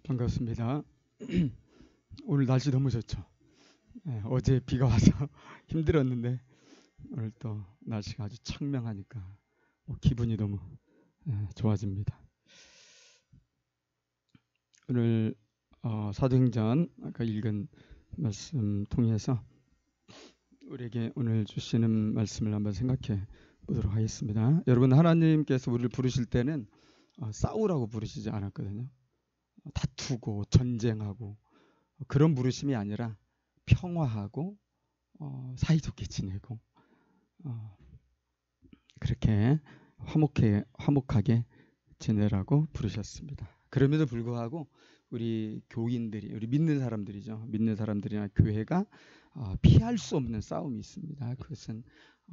반갑습니다. 오늘 날씨 너무 좋죠. 어제 비가 와서 힘들었는데 오늘 또 날씨가 아주 청명하니까 기분이 너무 좋아집니다. 오늘 사도행전 아까 읽은 말씀 통해서 우리에게 오늘 주시는 말씀을 한번 생각해 보도록 하겠습니다. 여러분, 하나님께서 우리를 부르실 때는 싸우라고 부르시지 않았거든요. 다투고 전쟁하고 그런 부르심이 아니라 평화하고 사이좋게 지내고 그렇게 화목하게 지내라고 부르셨습니다. 그럼에도 불구하고 우리 교인들이, 우리 믿는 사람들이죠. 믿는 사람들이나 교회가 피할 수 없는 싸움이 있습니다. 그것은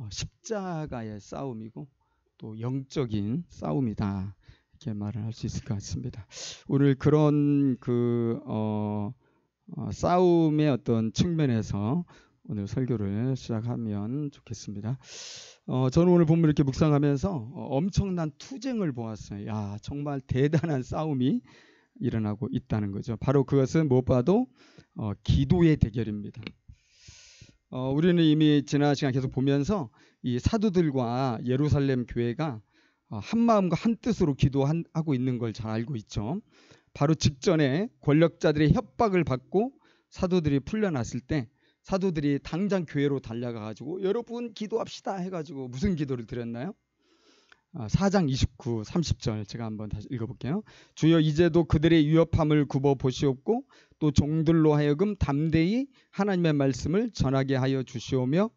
십자가의 싸움이고 또 영적인 싸움이다. 이렇게 말을 할 수 있을 것 같습니다. 오늘 그런 싸움의 어떤 측면에서 오늘 설교를 시작하면 좋겠습니다. 저는 오늘 본문 이렇게 묵상하면서 엄청난 투쟁을 보았어요. 야, 정말 대단한 싸움이 일어나고 있다는 거죠. 바로 그것은 무엇보다도 기도의 대결입니다. 우리는 이미 지난 시간 계속 보면서 이 사도들과 예루살렘 교회가 한 마음과 한 뜻으로 기도하고 있는 걸 잘 알고 있죠. 바로 직전에 권력자들의 협박을 받고 사도들이 풀려났을 때 사도들이 당장 교회로 달려가가지고 여러분 기도합시다 해가지고 무슨 기도를 드렸나요? 4장 29, 30절 제가 한번 다시 읽어볼게요. 주여 이제도 그들의 위협함을 굽어 보시옵고 또 종들로 하여금 담대히 하나님의 말씀을 전하게 하여 주시오며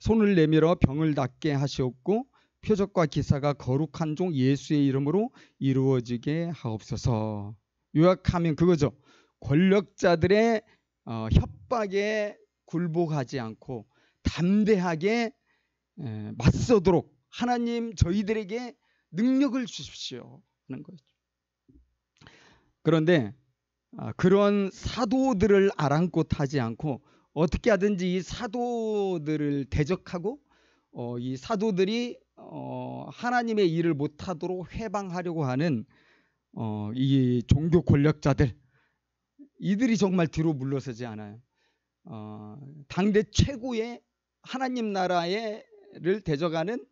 손을 내밀어 병을 낫게 하시옵고 표적과 기사가 거룩한 종 예수의 이름으로 이루어지게 하옵소서. 요약하면 그거죠. 권력자들의 협박에 굴복하지 않고 담대하게 맞서도록 하나님 저희들에게 능력을 주십시오 하는 거죠. 그런데 그런 사도들을 아랑곳하지 않고 어떻게 하든지 이 사도들을 대적하고 이 사도들이 하나님의 일을 못하도록 해방하려고 하는 이 종교 권력자들, 이들이 정말 뒤로 물러서지 않아요. 당대 최고의 하나님 나라를 대적하는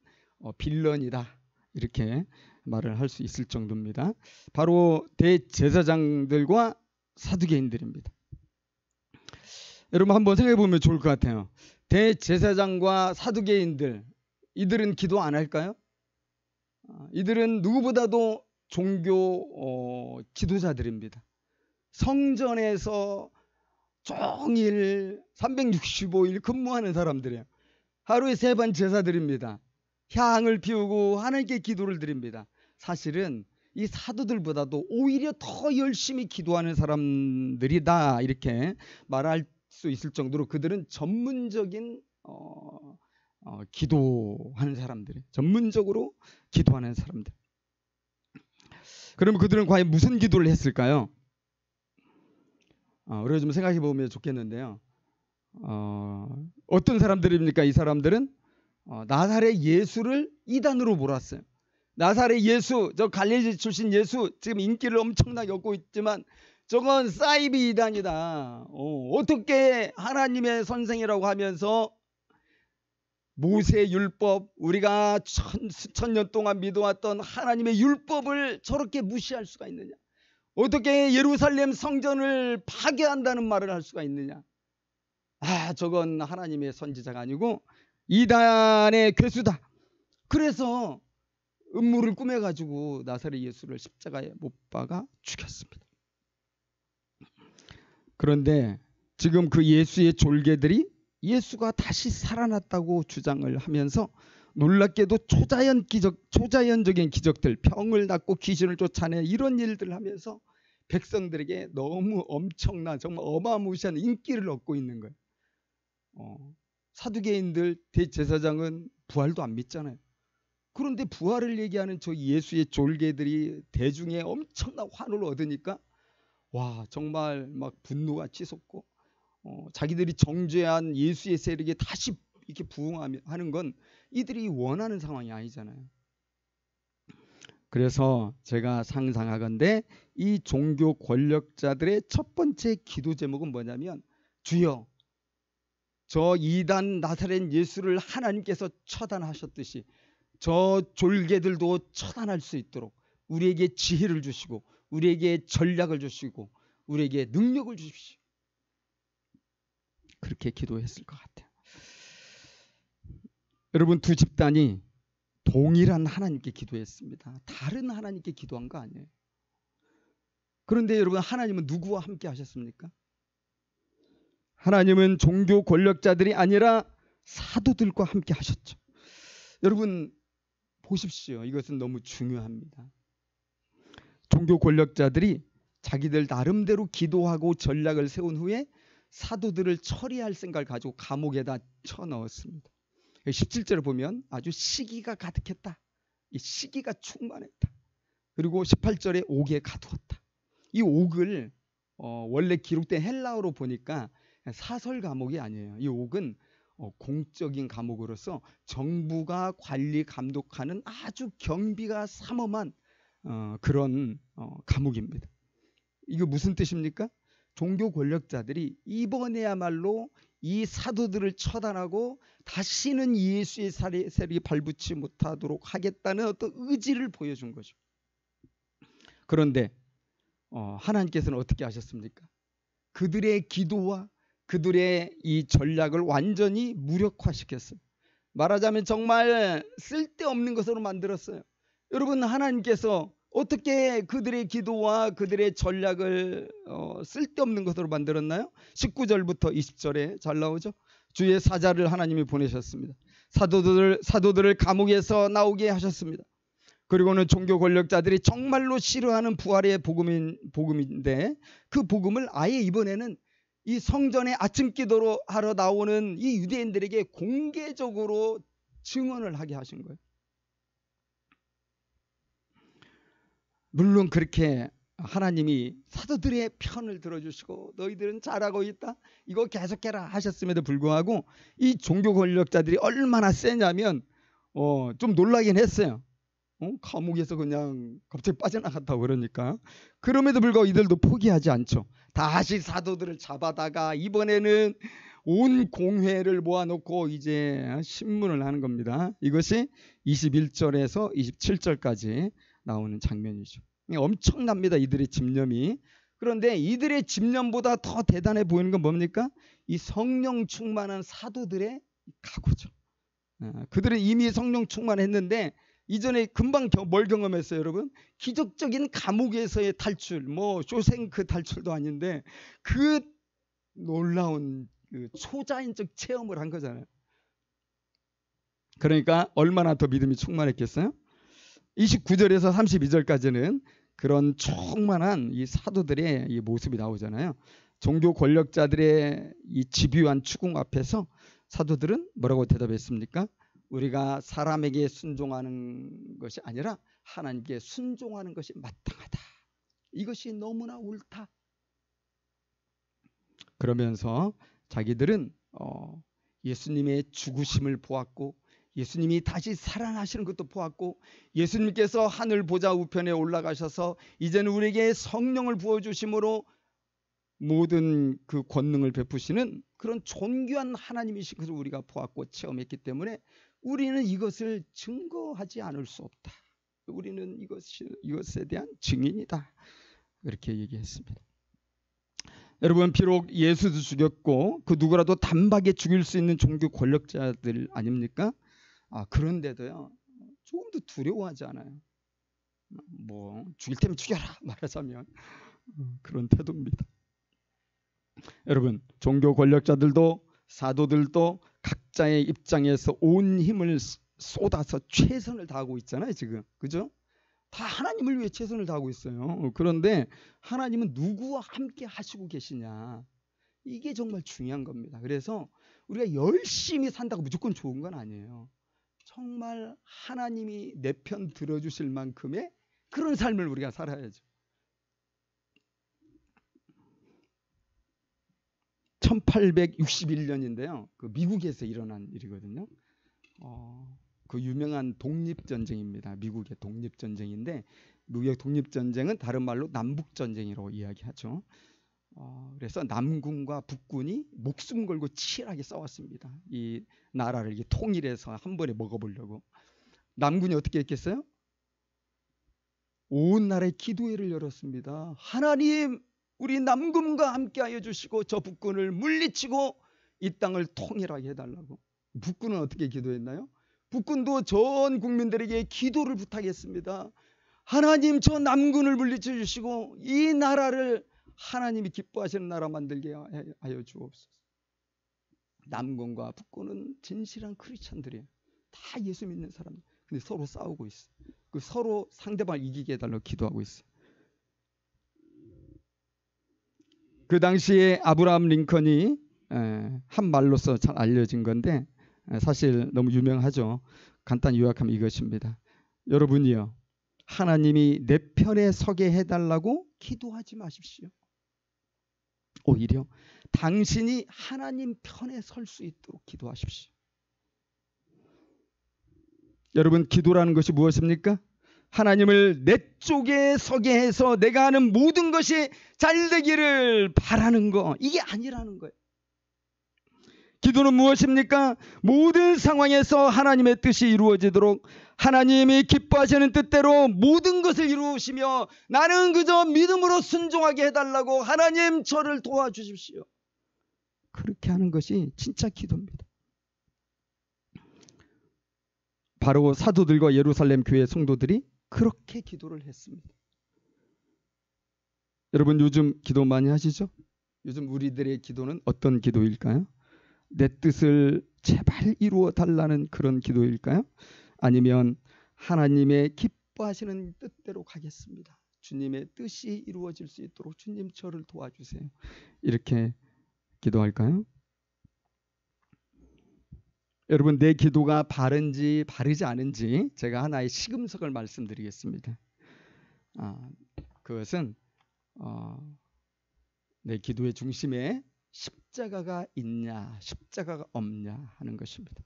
빌런이다, 이렇게 말을 할 수 있을 정도입니다. 바로 대제사장들과 사두개인들입니다. 여러분 한번 생각해 보면 좋을 것 같아요. 대제사장과 사두개인들, 이들은 기도 안 할까요? 이들은 누구보다도 종교 지도자들입니다. 성전에서 종일 365일 근무하는 사람들이에요. 하루에 3번 제사드립니다. 향을 피우고 하나님께 기도를 드립니다. 사실은 이 사도들보다도 오히려 더 열심히 기도하는 사람들이다, 이렇게 말할 수 있을 정도로 그들은 전문적인 기도하는 사람들, 전문적으로 기도하는 사람들. 그러면 그들은 과연 무슨 기도를 했을까요? 우리가 좀 생각해 보면 좋겠는데요. 어떤 사람들입니까? 이 사람들은 나사렛 예수를 이단으로 몰았어요. 나사렛 예수, 저 갈릴리 출신 예수, 지금 인기를 엄청나게 얻고 있지만 저건 사이비 이단이다. 어떻게 하나님의 선생이라고 하면서 모세 율법, 우리가 수천 년 동안 믿어왔던 하나님의 율법을 저렇게 무시할 수가 있느냐? 어떻게 예루살렘 성전을 파괴한다는 말을 할 수가 있느냐? 저건 하나님의 선지자가 아니고 이단의 괴수다. 그래서 음모를 꾸며가지고 나사렛 예수를 십자가에 못 박아 죽였습니다. 그런데 지금 그 예수의 졸개들이 예수가 다시 살아났다고 주장을 하면서 놀랍게도 초자연적인 기적들, 병을 낫고 귀신을 쫓아내 이런 일들을 하면서 백성들에게 너무 엄청난, 정말 어마무시한 인기를 얻고 있는 거예요. 사두개인들, 대제사장은 부활도 안 믿잖아요. 그런데 부활을 얘기하는 저 예수의 졸개들이 대중의 엄청난 환호를 얻으니까 와, 정말 막 분노가 치솟고 자기들이 정죄한 예수의 세력에 다시 이렇게 부응하는 건 이들이 원하는 상황이 아니잖아요. 그래서 제가 상상하건대 이 종교 권력자들의 첫 번째 기도 제목은 뭐냐면, 주여, 저 이단 나사렛 예수를 하나님께서 처단하셨듯이 저 졸개들도 처단할 수 있도록 우리에게 지혜를 주시고 우리에게 전략을 주시고 우리에게 능력을 주십시오. 그렇게 기도했을 것 같아요. 여러분, 두 집단이 동일한 하나님께 기도했습니다. 다른 하나님께 기도한 거 아니에요. 그런데 여러분, 하나님은 누구와 함께 하셨습니까? 하나님은 종교 권력자들이 아니라 사도들과 함께 하셨죠. 여러분 보십시오. 이것은 너무 중요합니다. 종교 권력자들이 자기들 나름대로 기도하고 전략을 세운 후에 사도들을 처리할 생각을 가지고 감옥에다 쳐넣었습니다. 17절을 보면 아주 시기가 가득했다. 이 시기가 충만했다. 그리고 18절에 옥에 가두었다. 이 옥을 원래 기록된 헬라어로 보니까 사설 감옥이 아니에요. 이 옥은 공적인 감옥으로서 정부가 관리 감독하는 아주 경비가 삼엄한 그런 감옥입니다. 이게 무슨 뜻입니까? 종교 권력자들이 이번에야말로 이 사도들을 처단하고 다시는 예수의 세력이 발붙지 못하도록 하겠다는 어떤 의지를 보여준 거죠. 그런데 하나님께서는 어떻게 하셨습니까? 그들의 기도와 그들의 이 전략을 완전히 무력화시켰어요. 말하자면 정말 쓸데없는 것으로 만들었어요. 여러분, 하나님께서 어떻게 그들의 기도와 그들의 전략을 쓸데없는 것으로 만들었나요? 19절부터 20절에 잘 나오죠. 주의 사자를 하나님이 보내셨습니다. 사도들을 감옥에서 나오게 하셨습니다. 그리고는 종교 권력자들이 정말로 싫어하는 부활의 복음인데 그 복음을 아예 이번에는 이 성전에 아침 기도로 하러 나오는 이 유대인들에게 공개적으로 증언을 하게 하신 거예요. 물론 그렇게 하나님이 사도들의 편을 들어주시고 너희들은 잘하고 있다, 이거 계속해라 하셨음에도 불구하고 이 종교 권력자들이 얼마나 세냐면 좀 놀라긴 했어요. 감옥에서 그냥 갑자기 빠져나갔다고 그러니까. 그럼에도 불구하고 이들도 포기하지 않죠. 다시 사도들을 잡아다가 이번에는 온 공회를 모아놓고 이제 신문을 하는 겁니다. 이것이 21절에서 27절까지 나오는 장면이죠. 엄청납니다, 이들의 집념이. 그런데 이들의 집념보다 더 대단해 보이는 건 뭡니까? 이 성령 충만한 사도들의 각오죠. 그들은 이미 성령 충만했는데 이전에 금방 뭘 경험했어요, 여러분? 기적적인 감옥에서의 탈출, 쇼생크 탈출도 아닌데 그 놀라운 그 초자연적 체험을 한 거잖아요. 그러니까 얼마나 더 믿음이 충만했겠어요? 29절에서 32절까지는 그런 충만한 이 사도들의 이 모습이 나오잖아요. 종교 권력자들의 이 집요한 추궁 앞에서 사도들은 뭐라고 대답했습니까? 우리가 사람에게 순종하는 것이 아니라 하나님께 순종하는 것이 마땅하다. 이것이 너무나 옳다. 그러면서 자기들은 예수님의 죽으심을 보았고 예수님이 다시 살아나시는 것도 보았고 예수님께서 하늘 보좌 우편에 올라가셔서 이제는 우리에게 성령을 부어주심으로 모든 그 권능을 베푸시는 그런 존귀한 하나님이신 것을 우리가 보았고 체험했기 때문에 우리는 이것을 증거하지 않을 수 없다. 우리는 이것에 대한 증인이다. 그렇게 얘기했습니다. 여러분, 비록 예수도 죽였고 그 누구라도 단박에 죽일 수 있는 종교 권력자들 아닙니까? 그런데도요, 조금도 두려워하지 않아요. 죽일 테면 죽여라 말하자면 그런 태도입니다. 여러분, 종교 권력자들도 사도들도 각자의 입장에서 온 힘을 쏟아서 최선을 다하고 있잖아요, 지금. 그죠? 다 하나님을 위해 최선을 다하고 있어요. 그런데 하나님은 누구와 함께 하시고 계시냐, 이게 정말 중요한 겁니다. 그래서 우리가 열심히 산다고 무조건 좋은 건 아니에요. 정말 하나님이 내 편 들어주실 만큼의 그런 삶을 우리가 살아야죠. 1861년인데요. 그 미국에서 일어난 일이거든요. 그 유명한 독립전쟁입니다. 미국의 독립전쟁인데 미국의 독립전쟁은 다른 말로 남북전쟁이라고 이야기하죠. 그래서 남군과 북군이 목숨 걸고 치열하게 싸웠습니다. 이 나라를 통일해서 한 번에 먹어보려고. 남군이 어떻게 했겠어요? 온 나라에 기도회를 열었습니다. 하나님, 우리 남군과 함께하여 주시고 저 북군을 물리치고 이 땅을 통일하게 해달라고. 북군은 어떻게 기도했나요? 북군도 전 국민들에게 기도를 부탁했습니다. 하나님, 저 남군을 물리쳐 주시고 이 나라를 하나님이 기뻐하시는 나라 만들게 하여 주옵소서. 남군과 북군은 진실한 크리스찬들이에요. 다 예수 믿는 사람. 근데 서로 싸우고 있어. 그 서로 상대방을 이기게 해달라고 기도하고 있어. 그 당시에 아브라함 링컨이 한 말로서 잘 알려진 건데 사실 너무 유명하죠. 간단히 요약하면 이것입니다. 여러분이요, 하나님이 내 편에 서게 해달라고 기도하지 마십시오. 오히려 당신이 하나님 편에 설 수 있도록 기도하십시오. 여러분, 기도라는 것이 무엇입니까? 하나님을 내 쪽에 서게 해서 내가 하는 모든 것이 잘 되기를 바라는 거, 이게 아니라는 거예요. 기도는 무엇입니까? 모든 상황에서 하나님의 뜻이 이루어지도록 하나님이 기뻐하시는 뜻대로 모든 것을 이루시며 나는 그저 믿음으로 순종하게 해달라고 하나님 저를 도와주십시오. 그렇게 하는 것이 진짜 기도입니다. 바로 사도들과 예루살렘 교회 성도들이 그렇게 기도를 했습니다. 여러분, 요즘 기도 많이 하시죠? 요즘 우리들의 기도는 어떤 기도일까요? 내 뜻을 제발 이루어 달라는 그런 기도일까요? 아니면 하나님의 기뻐하시는 뜻대로 가겠습니다. 주님의 뜻이 이루어질 수 있도록 주님 저를 도와주세요. 이렇게 기도할까요? 여러분, 내 기도가 바른지 바르지 않은지 제가 하나의 시금석을 말씀드리겠습니다. 그것은 내 기도의 중심에 십자가가 있냐 십자가가 없냐 하는 것입니다.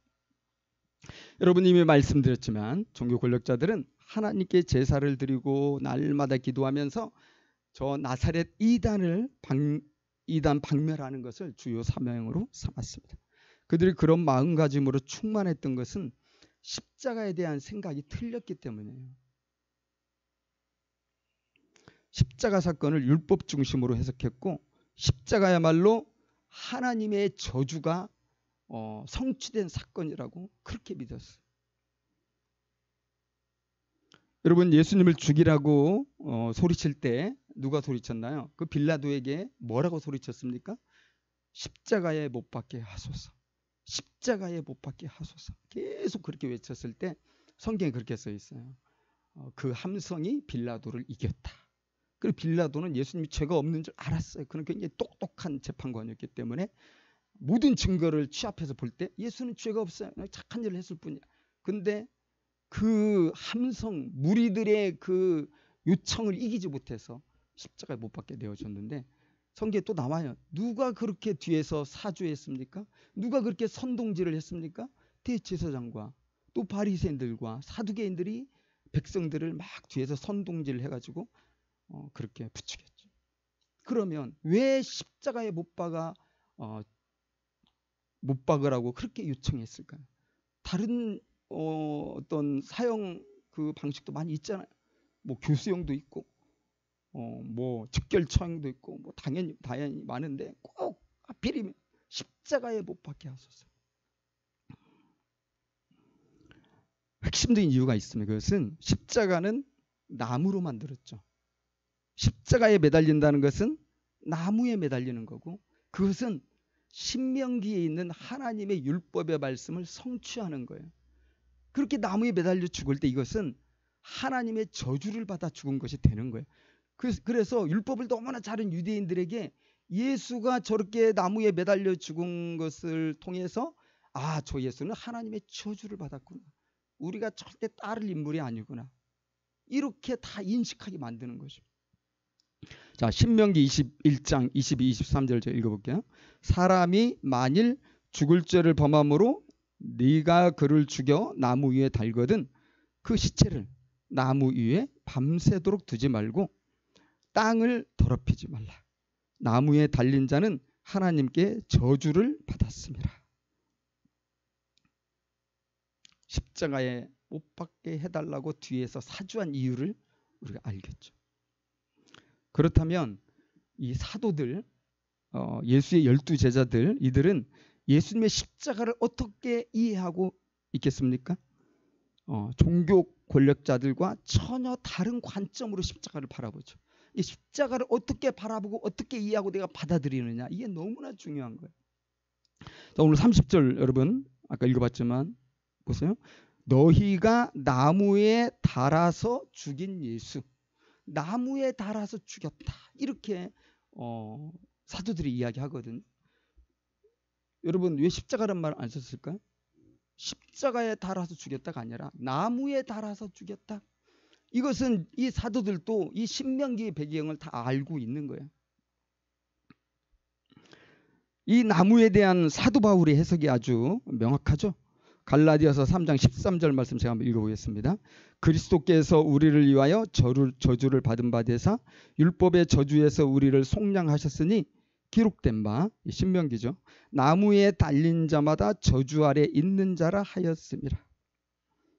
여러분, 이미 말씀드렸지만 종교 권력자들은 하나님께 제사를 드리고 날마다 기도하면서 저 나사렛 이단 박멸하는 것을 주요 사명으로 삼았습니다. 그들이 그런 마음가짐으로 충만했던 것은 십자가에 대한 생각이 틀렸기 때문이에요. 십자가 사건을 율법 중심으로 해석했고 십자가야말로 하나님의 저주가 성취된 사건이라고 그렇게 믿었어요. 여러분, 예수님을 죽이라고 소리칠 때 누가 소리쳤나요? 그 빌라도에게 뭐라고 소리쳤습니까? 십자가에 못 박게 하소서. 십자가에 못 박게 하소서. 계속 그렇게 외쳤을 때 성경에 그렇게 써 있어요. 그 함성이 빌라도를 이겼다. 그리고 빌라도는 예수님이 죄가 없는 줄 알았어요. 그는 굉장히 똑똑한 재판관이었기 때문에 모든 증거를 취합해서 볼 때 예수는 죄가 없어요. 착한 일을 했을 뿐이야. 근데 그 함성, 무리들의 그 요청을 이기지 못해서 십자가에 못 박게 되어졌는데 성경에 또 나와요. 누가 그렇게 뒤에서 사주했습니까? 누가 그렇게 선동질을 했습니까? 대제사장과 또 바리새인들과 사두개인들이 백성들을 막 뒤에서 선동질을 해가지고 그렇게 부추겼죠. 그러면 왜 십자가에 못 박으라고 그렇게 요청했을까요? 다른 어떤 사형 그 방식도 많이 있잖아요. 뭐 교수형도 있고 뭐 즉결 처형도 있고 뭐 당연히 많은데 꼭 하필이면 십자가에 못 박게 하소서. 핵심적인 이유가 있습니다. 그것은 십자가는 나무로 만들었죠. 십자가에 매달린다는 것은 나무에 매달리는 거고 그것은 신명기에 있는 하나님의 율법의 말씀을 성취하는 거예요. 그렇게 나무에 매달려 죽을 때 이것은 하나님의 저주를 받아 죽은 것이 되는 거예요. 그래서 율법을 너무나 잘한 유대인들에게 예수가 저렇게 나무에 매달려 죽은 것을 통해서 저 예수는 하나님의 저주를 받았구나. 우리가 절대 따를 인물이 아니구나. 이렇게 다 인식하게 만드는 거죠. 자, 신명기 21장 22, 23절 제가 읽어볼게요. 사람이 만일 죽을 죄를 범함으로 네가 그를 죽여 나무 위에 달거든 그 시체를 나무 위에 밤새도록 두지 말고 땅을 더럽히지 말라. 나무에 달린 자는 하나님께 저주를 받았습니다. 십자가에 못 박게 해달라고 뒤에서 사주한 이유를 우리가 알겠죠. 그렇다면 이 사도들, 예수의 12제자들, 이들은 예수님의 십자가를 어떻게 이해하고 있겠습니까? 종교 권력자들과 전혀 다른 관점으로 십자가를 바라보죠. 이 십자가를 어떻게 바라보고 어떻게 이해하고 내가 받아들이느냐, 이게 너무나 중요한 거예요. 자, 오늘 30절 여러분 아까 읽어봤지만 보세요. 너희가 나무에 달아서 죽인 예수, 나무에 달아서 죽였다, 이렇게 사도들이 이야기하거든요. 여러분 왜 십자가란 말 안 썼을까요? 십자가에 달아서 죽였다가 아니라 나무에 달아서 죽였다. 이것은 이 사도들도 이 신명기의 배경을 다 알고 있는 거예요. 이 나무에 대한 사도 바울의 해석이 아주 명확하죠. 갈라디아서 3장 13절 말씀 제가 한번 읽어보겠습니다. 그리스도께서 우리를 위하여 저주를 받은 바 되사 율법의 저주에서 우리를 속량하셨으니 기록된 바, 신명기죠. 나무에 달린 자마다 저주 아래 있는 자라 하였습니다.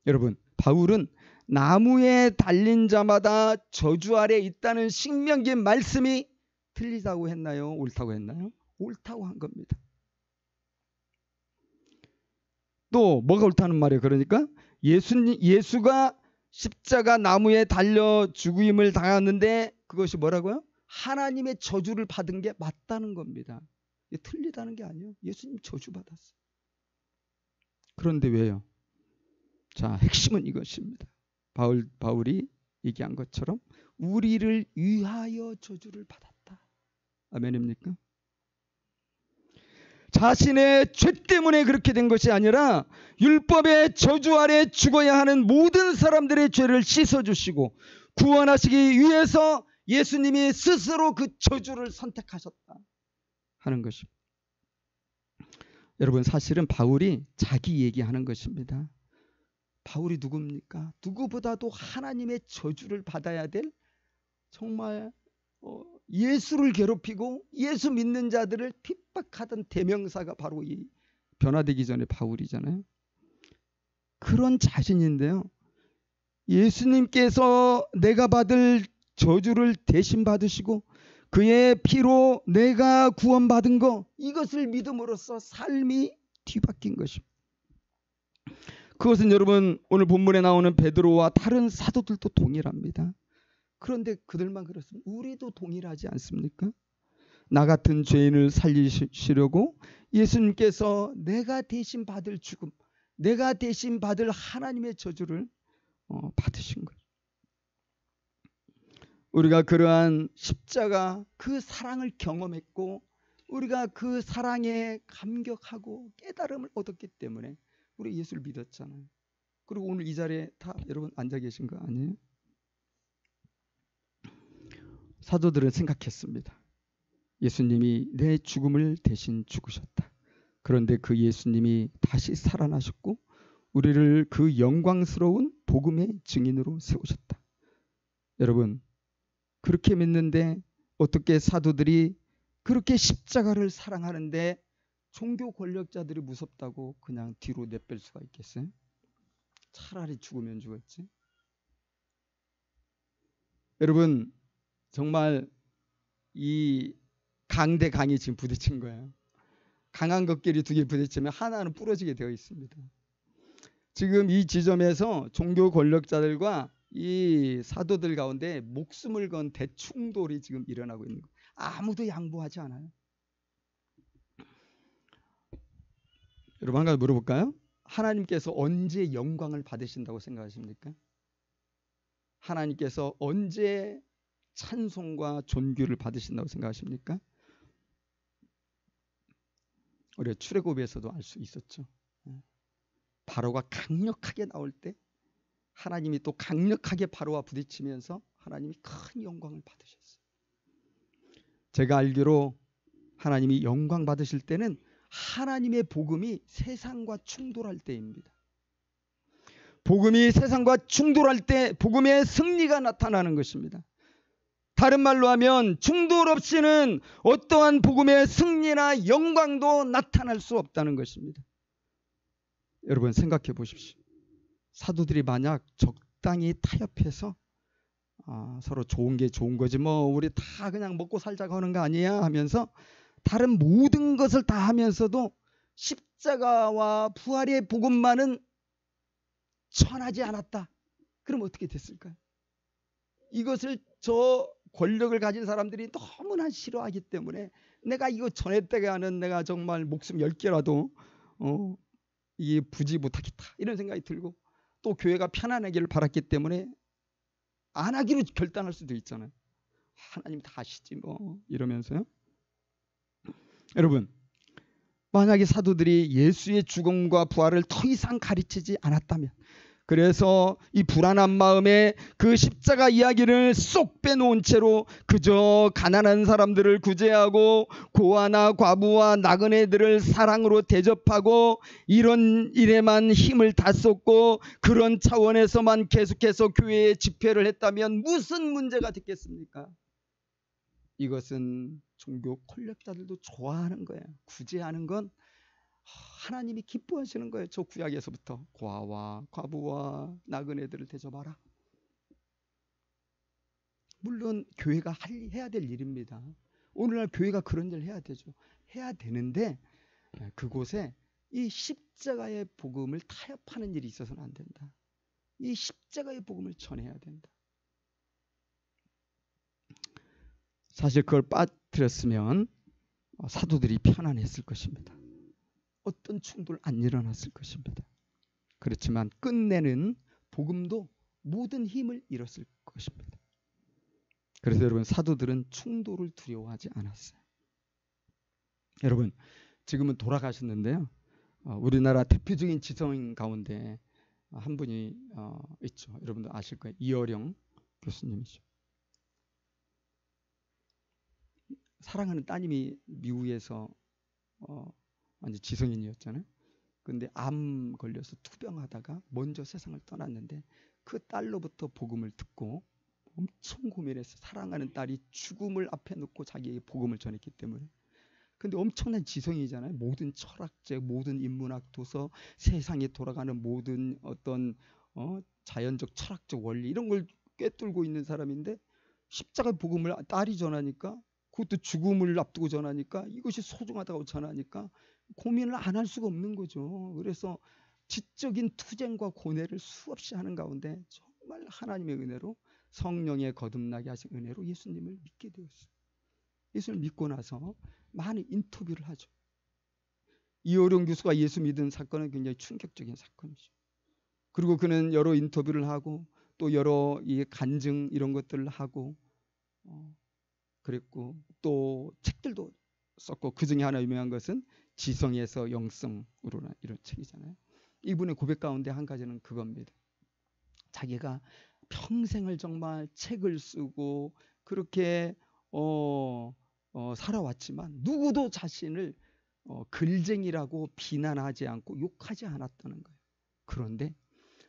여러분, 바울은 나무에 달린 자마다 저주 아래 있다는 신명기 말씀이 틀리다고 했나요? 옳다고 했나요? 옳다고 한 겁니다. 또 뭐가 옳다는 말이에요? 그러니까 예수가 십자가 나무에 달려 죽임을 당했는데 그것이 뭐라고요? 하나님의 저주를 받은 게 맞다는 겁니다. 이게 틀리다는 게 아니에요. 예수님 저주받았어요. 그런데 왜요? 자, 핵심은 이것입니다. 바울이 얘기한 것처럼 우리를 위하여 저주를 받았다. 아멘입니까? 자신의 죄 때문에 그렇게 된 것이 아니라 율법의 저주 아래 죽어야 하는 모든 사람들의 죄를 씻어주시고 구원하시기 위해서 예수님이 스스로 그 저주를 선택하셨다 하는 것입니다. 여러분, 사실은 바울이 자기 얘기하는 것입니다. 바울이 누굽니까? 누구보다도 하나님의 저주를 받아야 될 정말 예수를 괴롭히고 예수 믿는 자들을 핍박하던 대명사가 바로 이 변화되기 전에 바울이잖아요. 그런 자신인데요. 예수님께서 내가 받을 저주를 대신 받으시고 그의 피로 내가 구원받은 거, 이것을 믿음으로써 삶이 뒤바뀐 것입니다. 그것은 여러분 오늘 본문에 나오는 베드로와 다른 사도들도 동일합니다. 그런데 그들만 그렇습니다. 우리도 동일하지 않습니까? 나 같은 죄인을 살리시려고 예수님께서 내가 대신 받을 죽음, 내가 대신 받을 하나님의 저주를 받으신 거예요. 우리가 그러한 십자가 그 사랑을 경험했고 우리가 그 사랑에 감격하고 깨달음을 얻었기 때문에 우리 예수를 믿었잖아요. 그리고 오늘 이 자리에 다 여러분 앉아 계신 거 아니에요? 사도들은 생각했습니다. 예수님이 내 죽음을 대신 죽으셨다. 그런데 그 예수님이 다시 살아나셨고 우리를 그 영광스러운 복음의 증인으로 세우셨다. 여러분, 그렇게 믿는데 어떻게 사도들이 그렇게 십자가를 사랑하는데 종교 권력자들이 무섭다고 그냥 뒤로 내뺄 수가 있겠어요? 차라리 죽으면 죽었지. 여러분, 정말 이 강대 강이 지금 부딪힌 거예요. 강한 것끼리 두 개 부딪히면 하나는 부러지게 되어 있습니다. 지금 이 지점에서 종교 권력자들과 이 사도들 가운데 목숨을 건 대충돌이 지금 일어나고 있는 거예요. 아무도 양보하지 않아요. 여러분 한 가지 물어볼까요? 하나님께서 언제 영광을 받으신다고 생각하십니까? 하나님께서 언제 찬송과 존귀를 받으신다고 생각하십니까? 우리가 출애굽에서도 알 수 있었죠. 바로가 강력하게 나올 때 하나님이 또 강력하게 바로와 부딪히면서 하나님이 큰 영광을 받으셨어요. 제가 알기로 하나님이 영광 받으실 때는 하나님의 복음이 세상과 충돌할 때입니다. 복음이 세상과 충돌할 때 복음의 승리가 나타나는 것입니다. 다른 말로 하면 충돌 없이는 어떠한 복음의 승리나 영광도 나타날 수 없다는 것입니다. 여러분 생각해 보십시오. 사도들이 만약 적당히 타협해서 서로 좋은 게 좋은 거지 뭐 우리 다 그냥 먹고 살자고 하는 거 아니야 하면서 다른 모든 것을 다 하면서도 십자가와 부활의 복음만은 전하지 않았다. 그럼 어떻게 됐을까요? 이것을 저 권력을 가진 사람들이 너무나 싫어하기 때문에 내가 이거 전했다가 하는 내가 정말 목숨 10개라도 이게 부지 못하겠다 이런 생각이 들고 또 교회가 편안하기를 바랐기 때문에 안 하기로 결단할 수도 있잖아요. 하나님 다 아시지 뭐 이러면서요. 여러분 만약에 사도들이 예수의 죽음과 부활을 더 이상 가르치지 않았다면 그래서 이 불안한 마음에 그 십자가 이야기를 쏙 빼놓은 채로 그저 가난한 사람들을 구제하고 고아나 과부와 나그네들을 사랑으로 대접하고 이런 일에만 힘을 다 쏟고 그런 차원에서만 계속해서 교회에 집회를 했다면 무슨 문제가 됐겠습니까? 이것은 종교 권력자들도 좋아하는 거예요. 구제하는 건 하나님이 기뻐하시는 거예요. 저 구약에서부터 고아와 과부와 나그네들을 대접하라. 물론 교회가 해야 될 일입니다. 오늘날 교회가 그런 일을 해야 되죠. 해야 되는데 그곳에 이 십자가의 복음을 타협하는 일이 있어서는 안 된다. 이 십자가의 복음을 전해야 된다. 사실 그걸 빠뜨렸으면 사도들이 편안했을 것입니다. 어떤 충돌 안 일어났을 것입니다. 그렇지만 끝내는 복음도 모든 힘을 잃었을 것입니다. 그래서 여러분 사도들은 충돌을 두려워하지 않았어요. 여러분 지금은 돌아가셨는데요. 우리나라 대표적인 지성인 가운데 한 분이 있죠. 여러분도 아실 거예요. 이어령 교수님이죠. 사랑하는 따님이 미국에서 완전 지성인이었잖아요. 근데 암 걸려서 투병하다가 먼저 세상을 떠났는데 그 딸로부터 복음을 듣고 엄청 고민해서 사랑하는 딸이 죽음을 앞에 놓고 자기에게 복음을 전했기 때문에. 근데 엄청난 지성이잖아요. 모든 철학적, 모든 인문학 도서, 세상에 돌아가는 모든 어떤 자연적, 철학적 원리 이런 걸 꿰뚫고 있는 사람인데 십자가 복음을 딸이 전하니까 그것도 죽음을 앞두고 전하니까 이것이 소중하다고 전하니까 고민을 안 할 수가 없는 거죠. 그래서 지적인 투쟁과 고뇌를 수없이 하는 가운데 정말 하나님의 은혜로 성령의 거듭나게 하신 은혜로 예수님을 믿게 되었어요. 예수를 믿고 나서 많은 인터뷰를 하죠. 이어령 교수가 예수 믿은 사건은 굉장히 충격적인 사건이죠. 그리고 그는 여러 인터뷰를 하고 또 여러 간증 이런 것들을 하고 그랬고 또 책들도 썼고 그 중에 하나 유명한 것은 지성에서 영성으로나 이런 책이잖아요. 이분의 고백 가운데 한 가지는 그겁니다. 자기가 평생을 정말 책을 쓰고 그렇게 살아왔지만 누구도 자신을 글쟁이라고 비난하지 않고 욕하지 않았다는 거예요. 그런데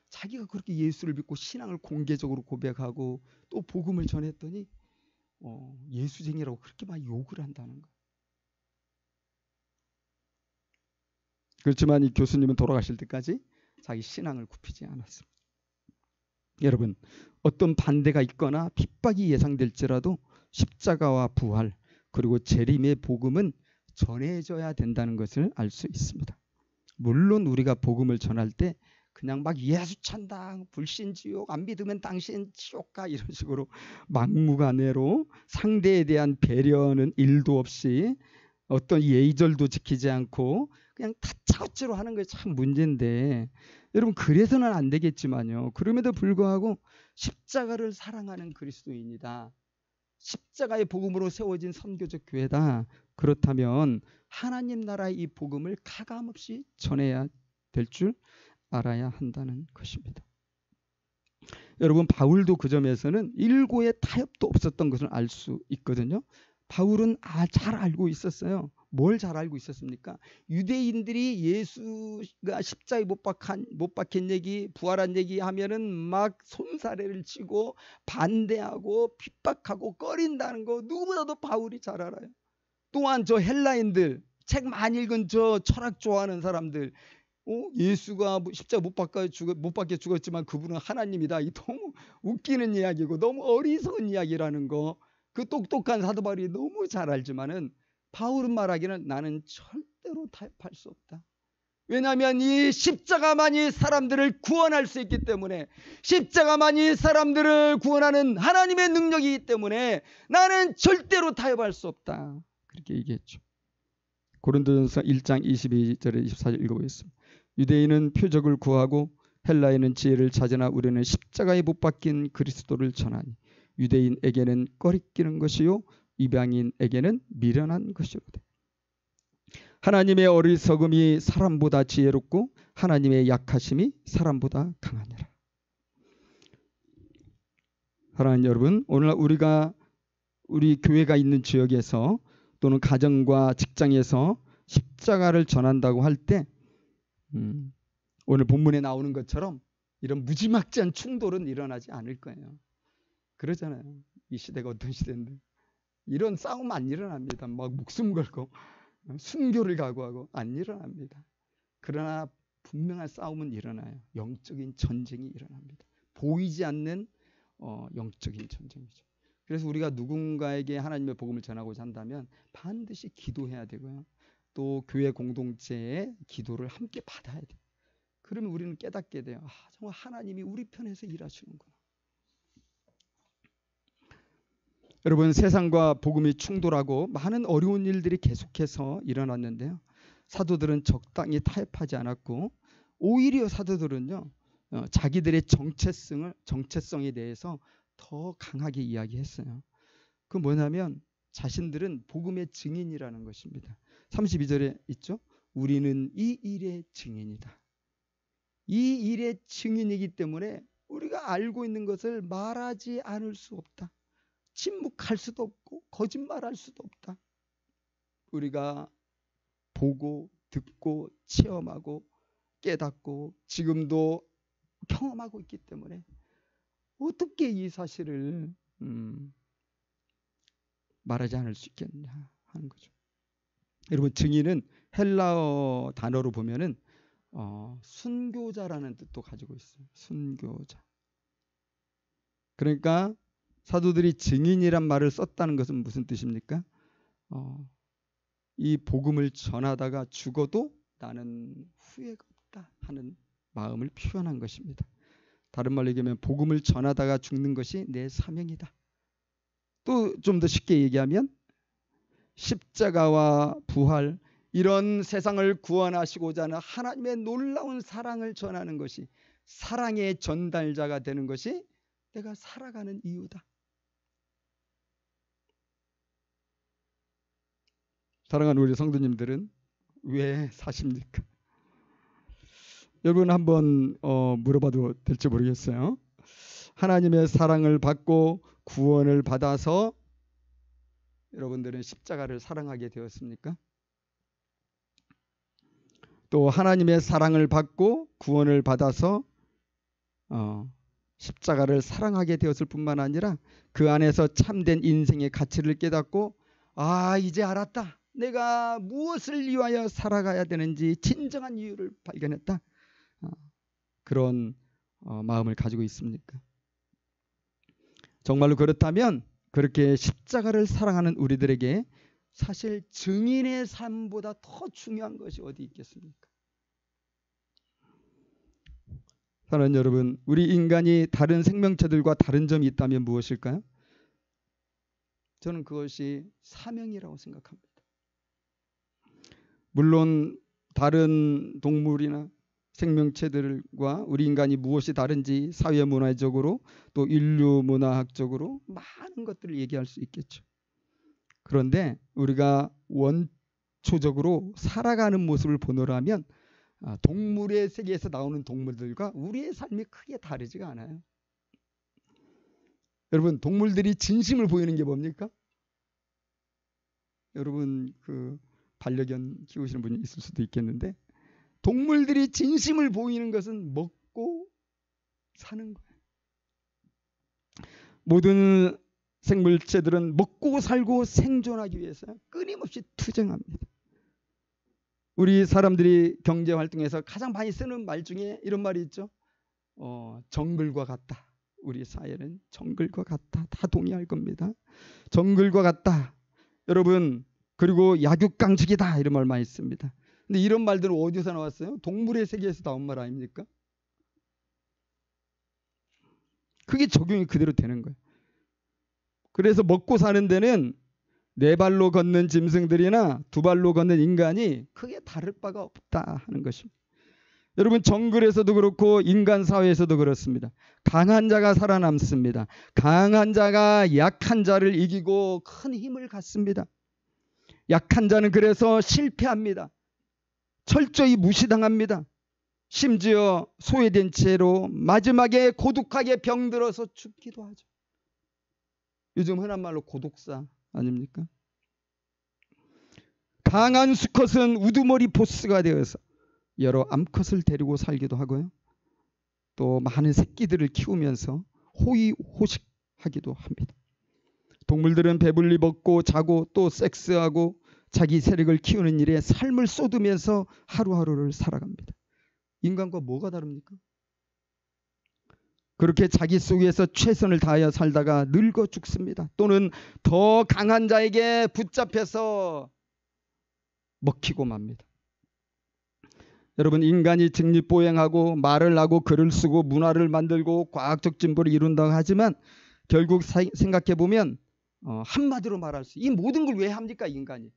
자기가 그렇게 예수를 믿고 신앙을 공개적으로 고백하고 또 복음을 전했더니 예수쟁이라고 그렇게 막 욕을 한다는 거예요. 그렇지만 이 교수님은 돌아가실 때까지 자기 신앙을 굽히지 않았습니다. 여러분 어떤 반대가 있거나 핍박이 예상될지라도 십자가와 부활 그리고 재림의 복음은 전해져야 된다는 것을 알 수 있습니다. 물론 우리가 복음을 전할 때 그냥 막 예수 찬당, 불신 지옥, 안 믿으면 당신 지옥 가 이런 식으로 막무가내로 상대에 대한 배려는 일도 없이 어떤 예의절도 지키지 않고 그냥 다짜고짜로 하는 게 참 문제인데 여러분 그래서는 안 되겠지만요. 그럼에도 불구하고 십자가를 사랑하는 그리스도인이다. 십자가의 복음으로 세워진 선교적 교회다. 그렇다면 하나님 나라의 이 복음을 가감없이 전해야 될 줄 알아야 한다는 것입니다. 여러분 바울도 그 점에서는 일고의 타협도 없었던 것을 알 수 있거든요. 바울은 잘 알고 있었어요. 뭘 잘 알고 있었습니까? 유대인들이 예수가 십자가에 못 박힌 얘기, 부활한 얘기 하면은 막 손사래를 치고 반대하고 핍박하고 꺼린다는 거 누구보다도 바울이 잘 알아요. 또한 저 헬라인들, 책 많이 읽은 저 철학 좋아하는 사람들, 예수가 십자가 못 박혀 죽었지만 그분은 하나님이다. 이 너무 웃기는 이야기고 너무 어리석은 이야기라는 거, 그 똑똑한 사도 바울이 너무 잘 알지만은 바울은 말하기는 나는 절대로 타협할 수 없다. 왜냐하면 이 십자가만이 사람들을 구원할 수 있기 때문에, 십자가만이 사람들을 구원하는 하나님의 능력이기 때문에 나는 절대로 타협할 수 없다. 그렇게 얘기했죠. 고린도전서 1장 22절에 24절 읽어보겠습니다. 유대인은 표적을 구하고 헬라인은 지혜를 찾으나 우리는 십자가에 못 박힌 그리스도를 전하니 유대인에게는 꺼리끼는 것이요 이방인에게는 미련한 것이로다. 하나님의 어리석음이 사람보다 지혜롭고 하나님의 약하심이 사람보다 강하니라. 사랑하는 여러분, 오늘날 우리 교회가 있는 지역에서 또는 가정과 직장에서 십자가를 전한다고 할 때 오늘 본문에 나오는 것처럼 이런 무지막지한 충돌은 일어나지 않을 거예요. 그러잖아요. 이 시대가 어떤 시대인데 이런 싸움 안 일어납니다. 막 목숨 걸고 순교를 각오하고 안 일어납니다. 그러나 분명한 싸움은 일어나요. 영적인 전쟁이 일어납니다. 보이지 않는 영적인 전쟁이죠. 그래서 우리가 누군가에게 하나님의 복음을 전하고자 한다면 반드시 기도해야 되고요. 또 교회 공동체의 기도를 함께 받아야 돼요. 그러면 우리는 깨닫게 돼요. 정말 하나님이 우리 편에서 일하시는구나. 여러분, 세상과 복음이 충돌하고 많은 어려운 일들이 계속해서 일어났는데요. 사도들은 적당히 타협하지 않았고 오히려 사도들은요, 자기들의 정체성에 대해서 더 강하게 이야기했어요. 그 뭐냐면 자신들은 복음의 증인이라는 것입니다. 32절에 있죠. 우리는 이 일의 증인이다. 이 일의 증인이기 때문에 우리가 알고 있는 것을 말하지 않을 수 없다. 침묵할 수도 없고 거짓말할 수도 없다. 우리가 보고 듣고 체험하고 깨닫고 지금도 경험하고 있기 때문에 어떻게 이 사실을 말하지 않을 수 있겠냐 하는 거죠. 여러분, 증인은 헬라어 단어로 보면은 순교자라는 뜻도 가지고 있어요. 순교자. 그러니까 사도들이 증인이란 말을 썼다는 것은 무슨 뜻입니까? 이 복음을 전하다가 죽어도 나는 후회가 없다 하는 마음을 표현한 것입니다. 다른 말로 얘기하면 복음을 전하다가 죽는 것이 내 사명이다. 또 좀 더 쉽게 얘기하면 십자가와 부활, 이런 세상을 구원하시고자 하는 하나님의 놀라운 사랑을 전하는 것이, 사랑의 전달자가 되는 것이 내가 살아가는 이유다. 사랑하는 우리 성도님들은 왜 사십니까? 여러분 한번 물어봐도 될지 모르겠어요. 하나님의 사랑을 받고 구원을 받아서 여러분들은 십자가를 사랑하게 되었습니까? 또 하나님의 사랑을 받고 구원을 받아서 십자가를 사랑하게 되었을 뿐만 아니라 그 안에서 참된 인생의 가치를 깨닫고 이제 알았다. 내가 무엇을 위하여 살아가야 되는지 진정한 이유를 발견했다. 그런 마음을 가지고 있습니까? 정말로 그렇다면 그렇게 십자가를 사랑하는 우리들에게 사실 증인의 삶보다 더 중요한 것이 어디 있겠습니까? 사랑하는 여러분, 우리 인간이 다른 생명체들과 다른 점이 있다면 무엇일까요? 저는 그것이 사명이라고 생각합니다. 물론 다른 동물이나 생명체들과 우리 인간이 무엇이 다른지 사회문화적으로 또 인류문화학적으로 많은 것들을 얘기할 수 있겠죠. 그런데 우리가 원초적으로 살아가는 모습을 보노라면 동물의 세계에서 나오는 동물들과 우리의 삶이 크게 다르지가 않아요. 여러분, 동물들이 진심을 보이는 게 뭡니까? 여러분, 반려견 키우시는 분이 있을 수도 있겠는데 동물들이 진심을 보이는 것은 먹고 사는 거예요. 모든 생물체들은 먹고 살고 생존하기 위해서 끊임없이 투쟁합니다. 우리 사람들이 경제활동에서 가장 많이 쓰는 말 중에 이런 말이 있죠. 정글과 같다. 우리 사회는 정글과 같다. 다 동의할 겁니다. 정글과 같다. 여러분, 그리고 약육강식이다. 이런 말 많이 씁니다. 근데 이런 말들은 어디서 나왔어요? 동물의 세계에서 나온 말 아닙니까? 그게 적용이 그대로 되는 거예요. 그래서 먹고 사는 데는 네 발로 걷는 짐승들이나 두 발로 걷는 인간이 크게 다를 바가 없다 하는 것입니다. 여러분, 정글에서도 그렇고 인간 사회에서도 그렇습니다. 강한 자가 살아남습니다. 강한 자가 약한 자를 이기고 큰 힘을 갖습니다. 약한 자는 그래서 실패합니다. 철저히 무시당합니다. 심지어 소외된 채로 마지막에 고독하게 병들어서 죽기도 하죠. 요즘 흔한 말로 고독사 아닙니까? 강한 수컷은 우두머리 보스가 되어서 여러 암컷을 데리고 살기도 하고요. 또 많은 새끼들을 키우면서 호의호식하기도 합니다. 동물들은 배불리 먹고 자고 또 섹스하고 자기 세력을 키우는 일에 삶을 쏟으면서 하루하루를 살아갑니다. 인간과 뭐가 다릅니까? 그렇게 자기 속에서 최선을 다하여 살다가 늙어 죽습니다. 또는 더 강한 자에게 붙잡혀서 먹히고 맙니다. 여러분, 인간이 직립보행하고 말을 하고 글을 쓰고 문화를 만들고 과학적 진보를 이룬다고 하지만 결국 생각해보면 한마디로 말할 수, 이 모든 걸 왜 합니까? 인간이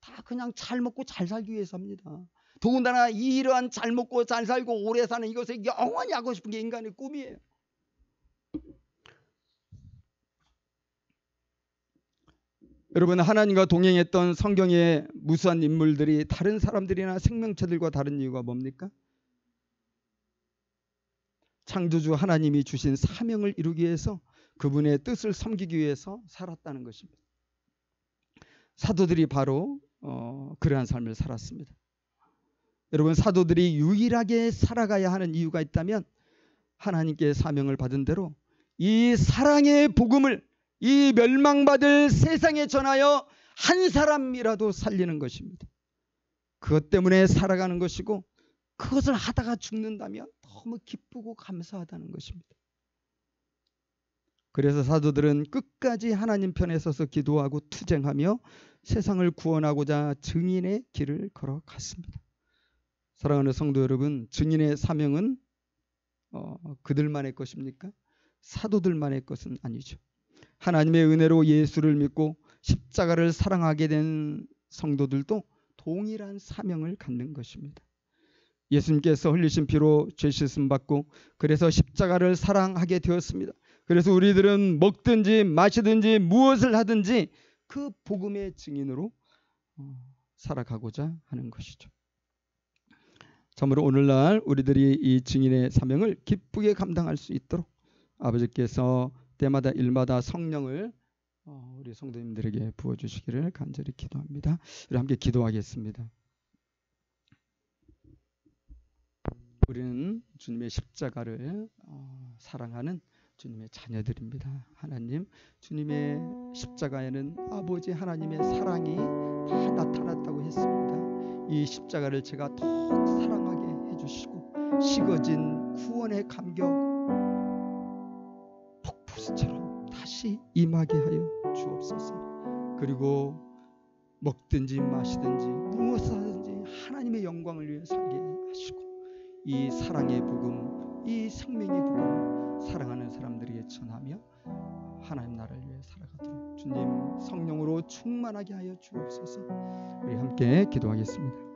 다 그냥 잘 먹고 잘 살기 위해서 합니다. 더군다나 이러한 잘 먹고 잘 살고 오래 사는 이것을 영원히 하고 싶은 게 인간의 꿈이에요. 여러분, 하나님과 동행했던 성경의 무수한 인물들이 다른 사람들이나 생명체들과 다른 이유가 뭡니까? 창조주 하나님이 주신 사명을 이루기 위해서, 그분의 뜻을 섬기기 위해서 살았다는 것입니다. 사도들이 바로 그러한 삶을 살았습니다. 여러분, 사도들이 유일하게 살아가야 하는 이유가 있다면 하나님께 사명을 받은 대로 이 사랑의 복음을 이 멸망받을 세상에 전하여 한 사람이라도 살리는 것입니다. 그것 때문에 살아가는 것이고, 그것을 하다가 죽는다면 너무 기쁘고 감사하다는 것입니다. 그래서 사도들은 끝까지 하나님 편에 서서 기도하고 투쟁하며 세상을 구원하고자 증인의 길을 걸어갔습니다. 사랑하는 성도 여러분, 증인의 사명은 그들만의 것입니까? 사도들만의 것은 아니죠. 하나님의 은혜로 예수를 믿고 십자가를 사랑하게 된 성도들도 동일한 사명을 갖는 것입니다. 예수님께서 흘리신 피로 죄 씻음 받고 그래서 십자가를 사랑하게 되었습니다. 그래서 우리들은 먹든지 마시든지 무엇을 하든지 그 복음의 증인으로 살아가고자 하는 것이죠. 참으로 오늘날 우리들이 이 증인의 사명을 기쁘게 감당할 수 있도록 아버지께서 때마다 일마다 성령을 우리 성도님들에게 부어주시기를 간절히 기도합니다. 우리 함께 기도하겠습니다. 우리는 주님의 십자가를 사랑하는 주님의 자녀들입니다. 하나님, 주님의 십자가에는 아버지 하나님의 사랑이 다 나타났다고 했습니다. 이 십자가를 제가 더욱 사랑하게 해주시고 식어진 구원의 감격 폭포수처럼 다시 임하게 하여 주옵소서. 그리고 먹든지 마시든지 무엇을 하든지 하나님의 영광을 위해 살게 하시고 이 사랑의 복음, 이 생명의 복음을 사랑하는 사람들에게 전하며 하나님 나라를 위해 살아가도록 주님 성령으로 충만하게 하여 주옵소서. 우리 함께 기도하겠습니다.